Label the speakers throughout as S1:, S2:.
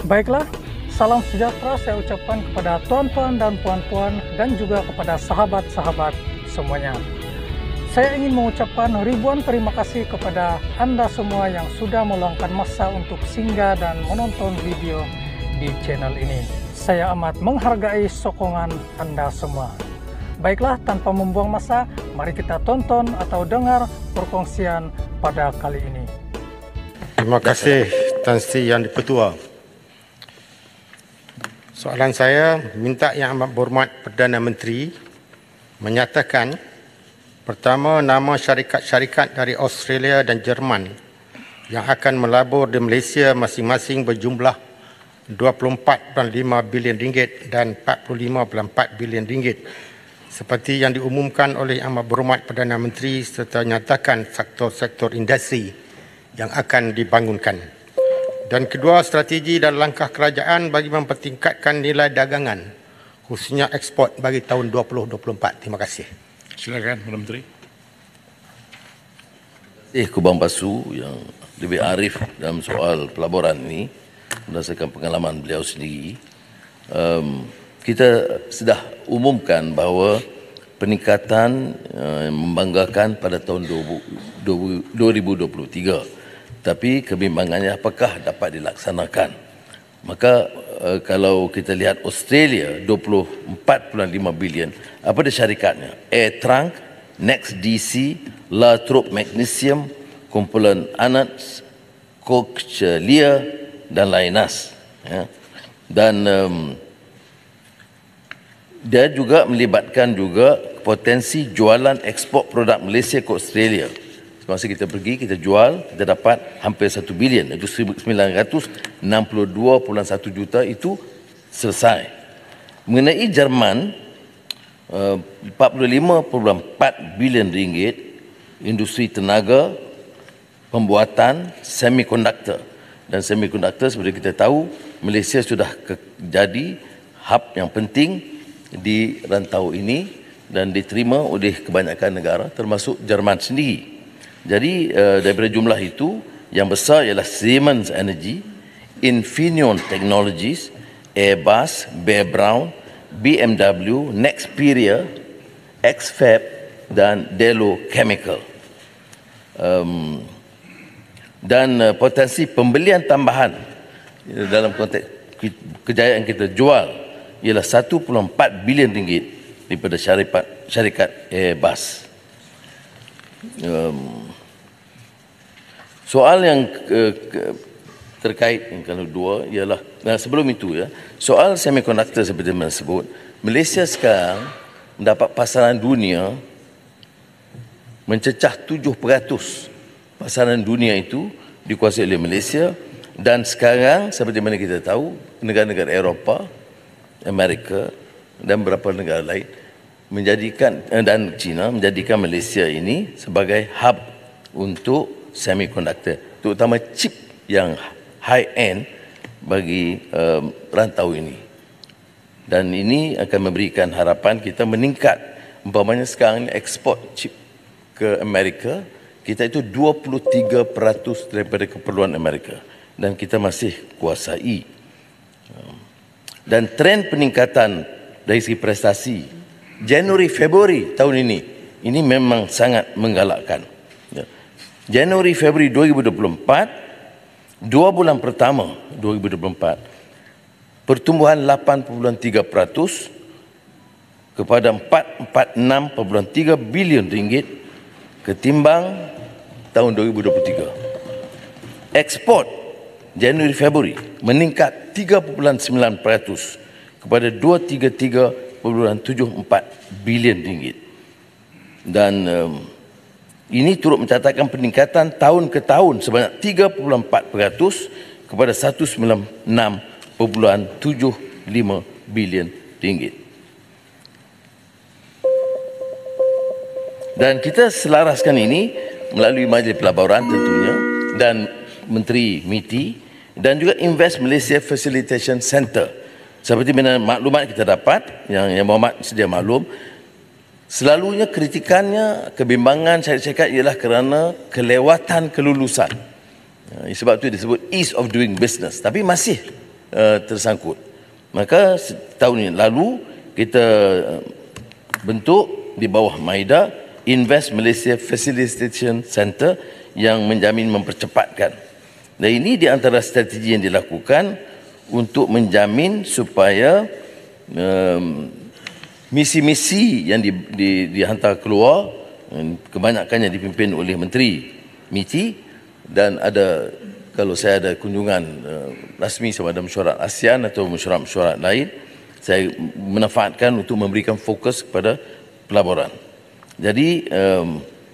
S1: Baiklah, salam sejahtera saya ucapkan kepada tuan-tuan dan puan-puan dan juga kepada sahabat-sahabat semuanya. Saya ingin mengucapkan ribuan terima kasih kepada Anda semua yang sudah meluangkan masa untuk singgah dan menonton video di channel ini. Saya amat menghargai sokongan Anda semua. Baiklah, tanpa membuang masa, mari kita tonton atau dengar perkongsian pada kali ini.
S2: Terima kasih Tan Sri Yang Di-Pertua. Soalan saya, minta Yang Amat Berhormat Perdana Menteri menyatakan pertama, nama syarikat-syarikat dari Australia dan Jerman yang akan melabur di Malaysia masing-masing berjumlah 24.5 bilion ringgit dan 45.4 bilion ringgit seperti yang diumumkan oleh Yang Amat Berhormat Perdana Menteri serta nyatakan sektor-sektor industri yang akan dibangunkan. Dan kedua, strategi dan langkah kerajaan bagi mempertingkatkan nilai dagangan khususnya ekspor bagi tahun 2024. Terima kasih.
S3: Silakan, Perdana Menteri.
S4: Kubang Pasu yang lebih arif dalam soal pelaburan ini berdasarkan pengalaman beliau sendiri. Kita sudah umumkan bahawa peningkatan membanggakan pada tahun 2023. Tapi kebimbangannya apakah dapat dilaksanakan. Maka kalau kita lihat Australia 24.5 bilion, apa dia syarikatnya? Air Trunk, Next DC, La Trobe Magnesium, kumpulan Anats, Cochlear dan Lainas. Ya. Dan dia juga melibatkan juga potensi jualan ekspor produk Malaysia ke Australia. Masa kita pergi, kita jual, kita dapat hampir 1 bilion, itu 1,962.1 juta itu selesai. Mengenai Jerman, 45.4 bilion ringgit, industri tenaga, pembuatan semikonduktor. Dan semikonduktor seperti kita tahu, Malaysia sudah jadi hub yang penting di rantau ini dan diterima oleh kebanyakan negara termasuk Jerman sendiri. Jadi daripada jumlah itu yang besar ialah Siemens Energy, Infineon Technologies, Airbus, Bear Brown, BMW, Nexperia, Xfab dan Delo Chemical. Dan potensi pembelian tambahan dalam konteks kejayaan kita jual ialah 1.4 bilion ringgit daripada syarikat Airbus. Soal yang terkait yang kedua ialah sebelum itu ya, soal semikonduktor seperti yang disebut, Malaysia sekarang mendapat pasaran dunia mencecah 7%. Pasaran dunia itu dikuasai oleh Malaysia dan sekarang seperti mana kita tahu negara-negara Eropah, Amerika dan beberapa negara lain menjadikan dan China menjadikan Malaysia ini sebagai hub untuk semikonduktor, terutama chip yang high end bagi rantau ini. Dan ini akan memberikan harapan kita meningkat. Umpamanya sekarang ekspor chip ke Amerika, kita itu 23% daripada keperluan Amerika dan kita masih kuasai. Dan trend peningkatan dari segi prestasi Januari Februari tahun ini memang sangat menggalakkan. Januari Februari 2024, 2 bulan pertama 2024, pertumbuhan 8.3% kepada 446.3 bilion ringgit ketimbang tahun 2023. Ekspor Januari Februari meningkat 3.9% kepada 233.74 bilion ringgit. Dan ini turut mencatatkan peningkatan tahun ke tahun sebanyak 3.4% kepada 196.75 bilion ringgit. Dan kita selaraskan ini melalui Majlis Pelaburan tentunya dan Menteri MITI dan juga Invest Malaysia Facilitation Center. Seperti mana maklumat kita dapat, yang Muhammad sedia maklum, selalunya kritikannya, kebimbangan syarikat ialah kerana kelewatan kelulusan. Sebab itu disebut ease of doing business. Tapi masih tersangkut. Maka tahun ini lalu kita bentuk di bawah MAIDA Invest Malaysia Facilitation Center yang menjamin mempercepatkan. Dan ini di antara strategi yang dilakukan untuk menjamin supaya misi-misi yang dihantar keluar kebanyakannya dipimpin oleh Menteri MITI, dan ada, kalau saya ada kunjungan rasmi sama ada mesyuarat ASEAN atau mesyuarat-mesyuarat lain, saya memanfaatkan untuk memberikan fokus kepada pelaburan. Jadi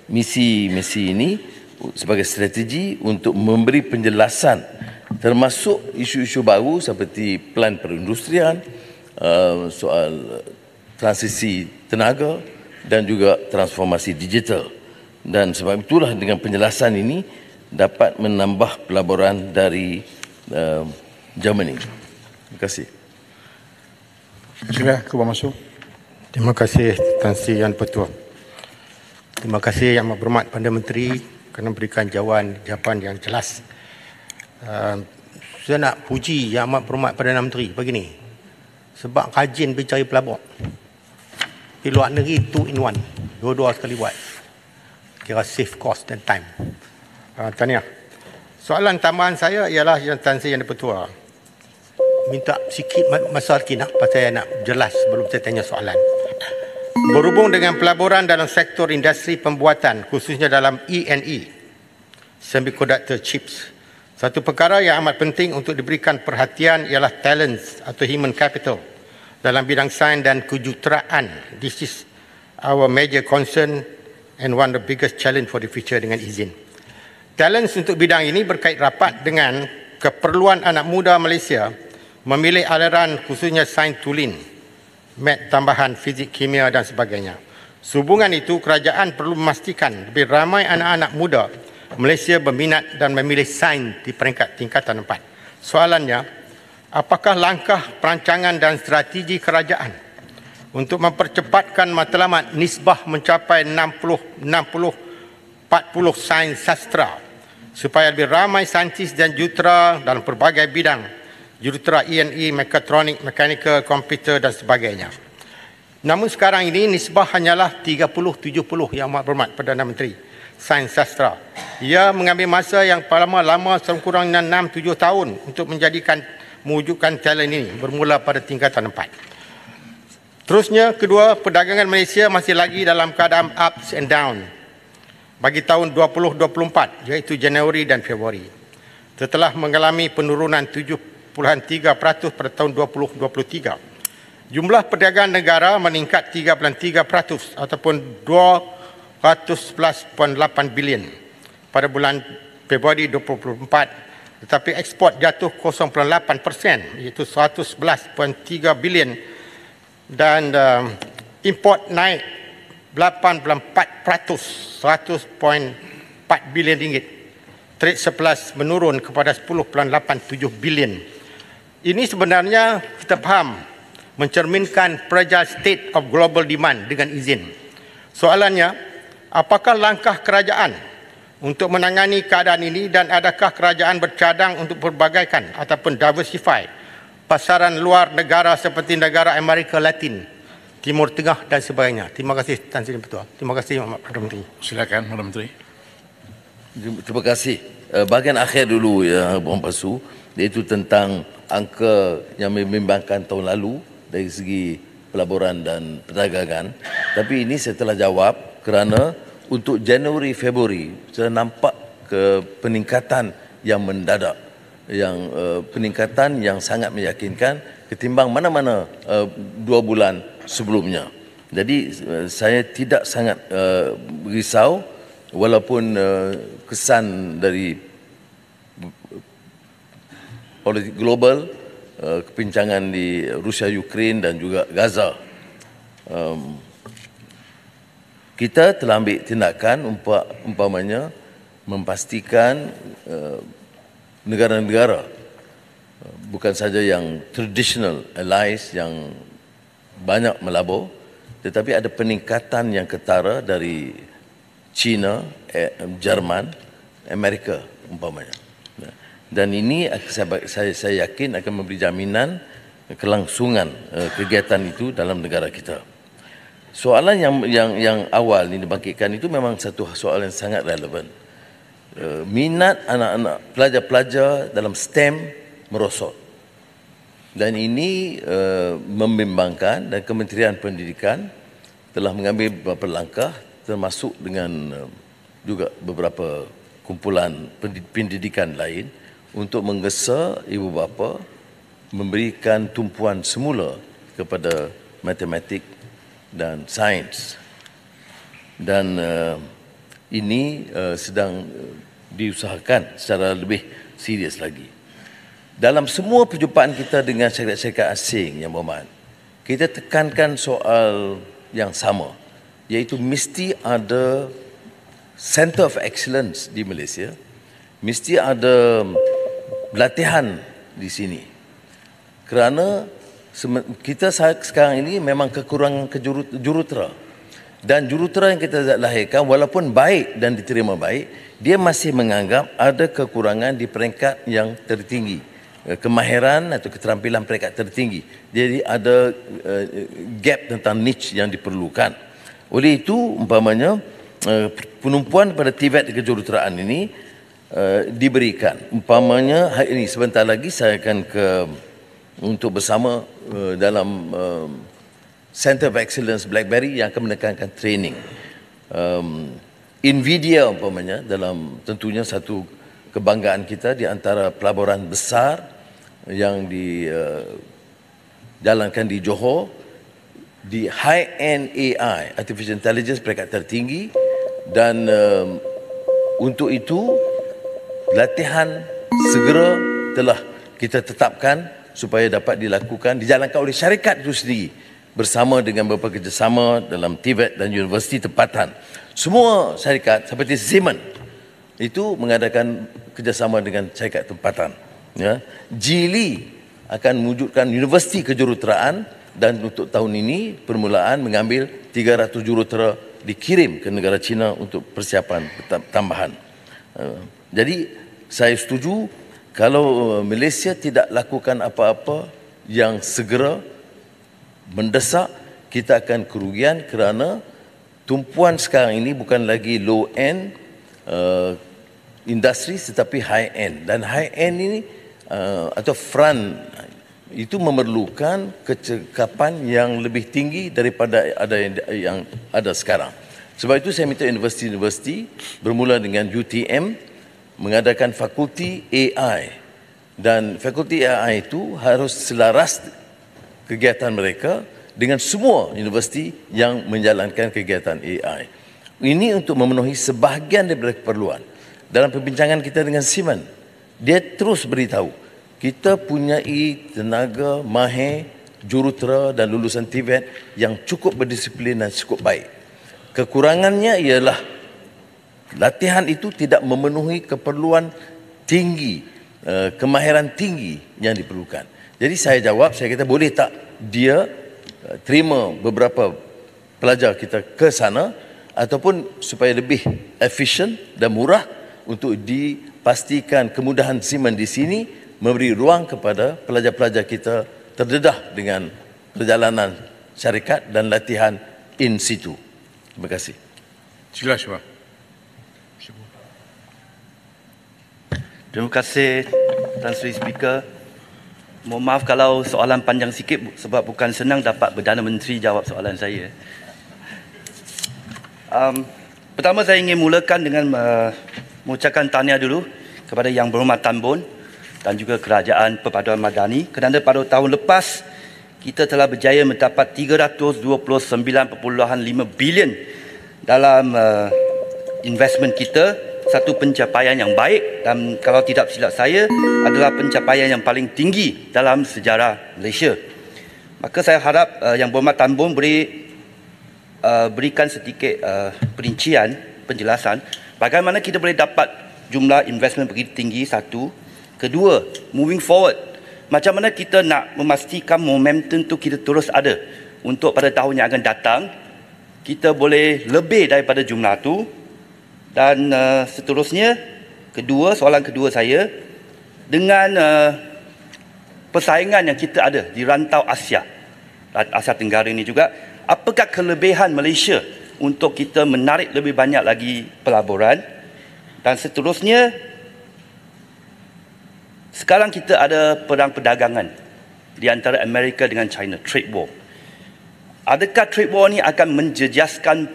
S4: misi-misi ini sebagai strategi untuk memberi penjelasan termasuk isu-isu baru seperti plan perindustrian, soal transisi tenaga dan juga transformasi digital. Dan sebab itulah dengan penjelasan ini dapat menambah pelaburan dari Germany. Terima kasih.
S3: Sila, Ketua Masuk.
S2: Terima kasih Tan Sri Yang Pertua. Terima kasih Yang Amat Berhormat Perdana Menteri kerana memberikan jawapan yang jelas. Saya nak puji Yang Amat Berhormat Perdana Menteri begini. Sebab rajin bercari pelabur. Di luar negeri 2 in 1. Dua-dua sekali buat. Kira save cost dan time. Tahniah. Soalan tambahan saya ialah yang Tan Sri Yang Pertua. Minta sikit masa lagi nak, pasal saya nak jelas sebelum saya tanya soalan. Berhubung dengan pelaburan dalam sektor industri pembuatan, khususnya dalam E&E, semiconductor chips. Satu perkara yang amat penting untuk diberikan perhatian ialah talents atau human capital dalam bidang sains dan kejuruteraan. This is our major concern and one of the biggest challenge for the future dengan izin. Talents untuk bidang ini berkait rapat dengan keperluan anak muda Malaysia memilih aliran khususnya sains tulen, mat tambahan, fizik, kimia dan sebagainya. Sehubungan itu, kerajaan perlu memastikan lebih ramai anak-anak muda Malaysia berminat dan memilih sains di peringkat tingkatan 4. Soalannya, apakah langkah perancangan dan strategi kerajaan untuk mempercepatkan matlamat nisbah mencapai 60-40 sains sastra supaya lebih ramai saintis dan jurutera dalam pelbagai bidang, jurutera E&E, mekatronik, mechanical, komputer dan sebagainya. Namun sekarang ini nisbah hanyalah 30-70 Yang Amat Berhormat Perdana Menteri sains sastra. Ia mengambil masa yang lama sekurang-kurangnya 6-7 tahun untuk mewujudkan talent ini bermula pada tingkatan 4. Terusnya, kedua, perdagangan Malaysia masih lagi dalam keadaan ups and down bagi tahun 2024, iaitu Januari dan Februari. Setelah mengalami penurunan 7.3% pada tahun 2023. Jumlah perdagangan negara meningkat 3.3% ataupun 211.8 bilion pada bulan Februari 2024. Tetapi ekspor jatuh 0.8%, iaitu 111.3 bilion, dan import naik 8.4%, 100.4 bilion ringgit. Trade surplus menurun kepada 10.87 bilion. Ini sebenarnya kita faham mencerminkan fragile state of global demand dengan izin. Soalannya, apakah langkah kerajaan untuk menangani keadaan ini dan adakah kerajaan bercadang untuk perbagaikan ataupun diversify pasaran luar negara seperti negara Amerika Latin, Timur Tengah dan sebagainya? Terima kasih Tan Sri Yang Pertua. Terima kasih Perdana Menteri.
S3: Silakan, Perdana Menteri.
S4: Terima kasih. Bahagian akhir dulu ya, Bung Pasu, iaitu tentang angka yang membimbangkan tahun lalu dari segi pelaburan dan perdagangan. Tapi ini saya telah jawab kerana untuk Januari, Februari saya nampak peningkatan yang mendadak, yang peningkatan yang sangat meyakinkan ketimbang mana-mana 2 bulan sebelumnya. Jadi saya tidak sangat risau walaupun kesan dari politik global, kepincangan di Rusia, Ukraine dan juga Gaza. Kita telah ambil tindakan umpamanya memastikan negara-negara bukan saja yang traditional allies yang banyak melabur, tetapi ada peningkatan yang ketara dari China, Jerman, Amerika umpamanya. Dan ini saya yakin akan memberi jaminan kelangsungan kegiatan itu dalam negara kita. Soalan yang awal ini dibangkitkan itu memang satu soalan yang sangat relevan. Minat anak-anak pelajar-pelajar dalam STEM merosot. Dan ini membimbangkan, dan Kementerian Pendidikan telah mengambil beberapa langkah termasuk dengan juga beberapa kumpulan pendidikan lain untuk menggesa ibu bapa memberikan tumpuan semula kepada matematik dan sains. Dan ini sedang diusahakan secara lebih serius lagi. Dalam semua perjumpaan kita dengan syarikat-syarikat asing, Yang Berhormat, kita tekankan soal yang sama, iaitu mesti ada Center of Excellence di Malaysia, mesti ada latihan di sini. Kerana kita sekarang ini memang kekurangan jurutera. Dan jurutera yang kita lahirkan walaupun baik dan diterima baik, dia masih menganggap ada kekurangan di peringkat yang tertinggi. Kemahiran atau keterampilan peringkat tertinggi. Jadi ada gap tentang niche yang diperlukan. Oleh itu, umpamanya, penumpuan pada TVET kejuruteraan ini diberikan. Umpamanya hari ini sebentar lagi saya akan untuk bersama dalam Center of Excellence BlackBerry yang akan menekankan training. Nvidia umpamanya dalam tentunya satu kebanggaan kita di antara pelaburan besar yang dijalankan di Johor, di high-end AI, Artificial Intelligence peringkat tertinggi, dan untuk itu latihan segera telah kita tetapkan supaya dapat dijalankan oleh syarikat itu sendiri bersama dengan beberapa kerjasama dalam TVET dan universiti tempatan. Semua syarikat seperti Siemens itu mengadakan kerjasama dengan syarikat tempatan. Ya. Geely akan mewujudkan universiti kejuruteraan dan untuk tahun ini permulaan mengambil 300 jurutera dikirim ke negara China untuk persiapan tambahan. Jadi saya setuju kalau Malaysia tidak lakukan apa-apa yang segera mendesak, kita akan kerugian kerana tumpuan sekarang ini bukan lagi low end industri tetapi high end, dan high end ini atau front itu memerlukan kecekapan yang lebih tinggi daripada yang ada sekarang. Sebab itu saya minta universiti-universiti bermula dengan UTM mengadakan fakulti AI, dan fakulti AI itu harus selaras kegiatan mereka dengan semua universiti yang menjalankan kegiatan AI. Ini untuk memenuhi sebahagian daripada keperluan. Dalam perbincangan kita dengan Siemens, dia terus beritahu, kita punyai tenaga mahir, jurutera dan lulusan TVET yang cukup berdisiplin dan cukup baik. Kekurangannya ialah latihan itu tidak memenuhi keperluan tinggi, kemahiran tinggi yang diperlukan. Jadi saya jawab, saya kata boleh tak dia terima beberapa pelajar kita ke sana, ataupun supaya lebih efisien dan murah untuk dipastikan kemudahan Siemens di sini memberi ruang kepada pelajar-pelajar kita terdedah dengan perjalanan syarikat dan latihan in situ. Terima kasih.
S2: Silakan.
S3: Terima kasih Tan Sri Speaker. Mohon maaf kalau soalan panjang sikit sebab bukan senang dapat Perdana Menteri jawab soalan saya. Pertama saya ingin mulakan dengan mengucapkan tahniah dulu kepada Yang Berhormat Tan Bon dan juga Kerajaan Perpaduan Madani kerana pada tahun lepas kita telah berjaya mendapat 329.5 bilion dalam investment kita. Satu pencapaian yang baik, dan kalau tidak silap saya adalah pencapaian yang paling tinggi dalam sejarah Malaysia. Maka saya harap Yang Berhormat Tan Bon berikan sedikit perincian, penjelasan bagaimana kita boleh dapat jumlah investment begitu tinggi, satu. Kedua, moving forward, macam mana kita nak memastikan momentum tu kita terus ada untuk pada tahun yang akan datang kita boleh lebih daripada jumlah tu. Dan seterusnya, soalan kedua saya, dengan persaingan yang kita ada di rantau Asia Tenggara ini juga, apakah kelebihan Malaysia untuk kita menarik lebih banyak lagi pelaburan? Dan seterusnya, sekarang kita ada perang perdagangan di antara Amerika dengan China, trade war. Adakah trade war ini akan menjejaskan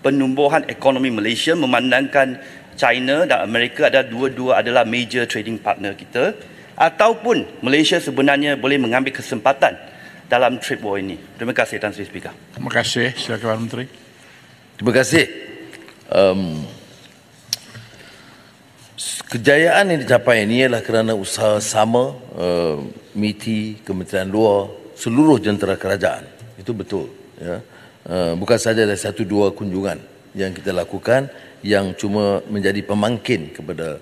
S3: penumbuhan ekonomi Malaysia, memandangkan China dan Amerika dua-dua adalah major trading partner kita, ataupun Malaysia sebenarnya boleh mengambil kesempatan dalam trade war ini? Terima kasih, Tan Sri Speaker.
S5: Terima kasih. Silakan Pak Menteri.
S4: Terima kasih. Kejayaan yang dicapai ini ialah kerana usaha sama MITI, Kementerian Luar, seluruh jentera kerajaan. Itu betul. Ya. Bukan saja ada 1-2 kunjungan yang kita lakukan yang cuma menjadi pemangkin kepada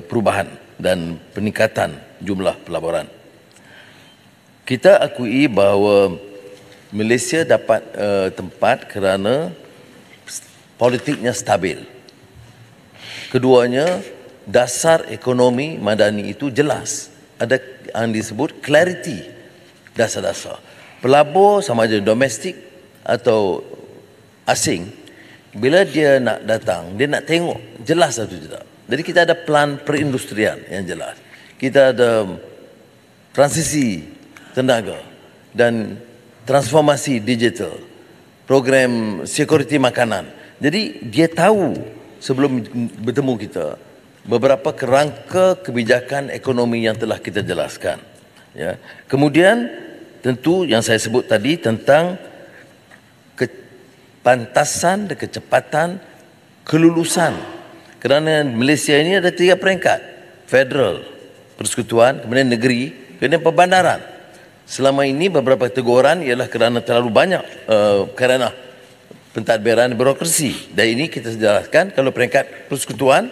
S4: perubahan dan peningkatan jumlah pelaburan. Kita akui bahawa Malaysia dapat tempat kerana politiknya stabil. Keduanya, dasar ekonomi madani itu jelas. Ada yang disebut clarity dasar-dasar. Pelabur sama ada domestik atau asing, bila dia nak datang, dia nak tengok jelas atau tidak. Jadi kita ada plan perindustrian yang jelas. Kita ada transisi tenaga dan transformasi digital, program security makanan. Jadi dia tahu sebelum bertemu kita beberapa kerangka kebijakan ekonomi yang telah kita jelaskan. Ya. Kemudian tentu yang saya sebut tadi tentang kepantasan dan kecepatan kelulusan. Kerana Malaysia ini ada 3 peringkat. Federal, persekutuan, kemudian negeri, kemudian perbandaran. Selama ini beberapa teguran ialah kerana terlalu banyak kerana pentadbiran birokrasi. Dan ini kita jelaskan kalau peringkat persekutuan,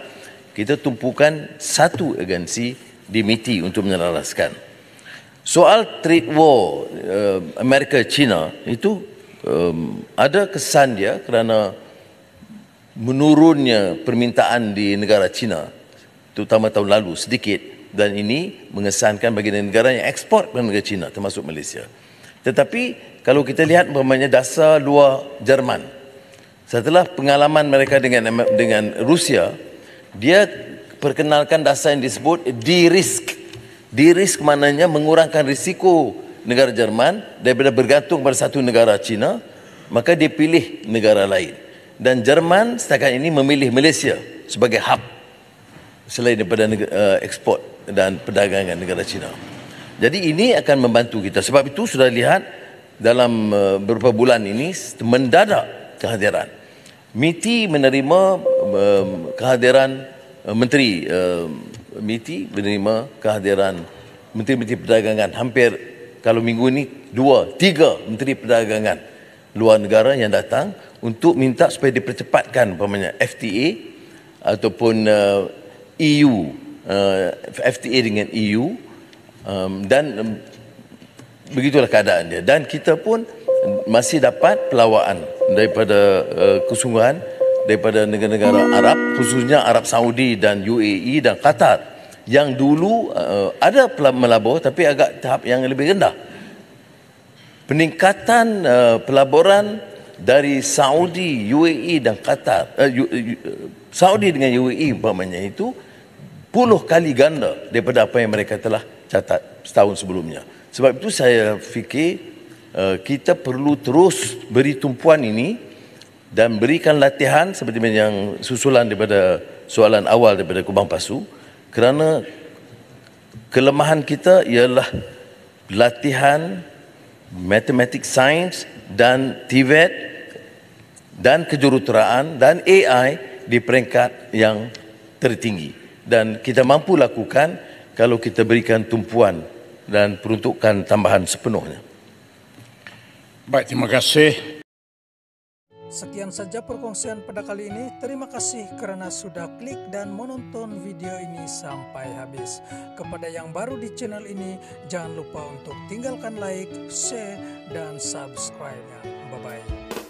S4: kita tumpukan satu agensi di MITI untuk menyelaraskan. Soal trade war Amerika-China itu ada kesan dia kerana menurunnya permintaan di negara China, terutama tahun lalu sedikit, dan ini mengesankan bagi negara yang ekspor ke negara China termasuk Malaysia. Tetapi kalau kita lihat umpamanya dasar luar Jerman, setelah pengalaman mereka dengan Rusia, dia perkenalkan dasar yang disebut de-risk. De-risk maknanya mengurangkan risiko negara Jerman daripada bergantung pada satu negara China, maka dia pilih negara lain. Dan Jerman setakat ini memilih Malaysia sebagai hub selain daripada ekspor dan perdagangan negara China. Jadi ini akan membantu kita. Sebab itu sudah lihat dalam beberapa bulan ini mendadak kehadiran. MITI menerima kehadiran Menteri MITI menerima kehadiran Menteri-Menteri Perdagangan. Hampir kalau minggu ini 2-3 Menteri Perdagangan luar negara yang datang untuk minta supaya dipercepatkan umpamanya FTA ataupun EU, FTA dengan EU, dan begitulah keadaan dia. Dan kita pun masih dapat pelawaan daripada kesungguhan daripada negara-negara Arab, khususnya Arab Saudi dan UAE dan Qatar, yang dulu ada melabur tapi agak tahap yang lebih rendah. Peningkatan pelaburan dari Saudi, UAE dan Qatar, Saudi dengan UAE umpamanya itu 10 kali ganda daripada apa yang mereka telah catat setahun sebelumnya. Sebab itu saya fikir kita perlu terus beri tumpuan ini dan berikan latihan seperti yang susulan daripada soalan awal daripada Kubang Pasu, kerana kelemahan kita ialah latihan matematik sains dan TVET dan kejuruteraan dan AI di peringkat yang tertinggi. Dan kita mampu lakukan kalau kita berikan tumpuan dan peruntukan tambahan sepenuhnya.
S5: Baik, terima kasih.
S1: Sekian saja perkongsian pada kali ini. Terima kasih kerana sudah klik dan menonton video ini sampai habis. Kepada yang baru di channel ini, jangan lupa untuk tinggalkan like, share, dan subscribe-nya. Bye-bye.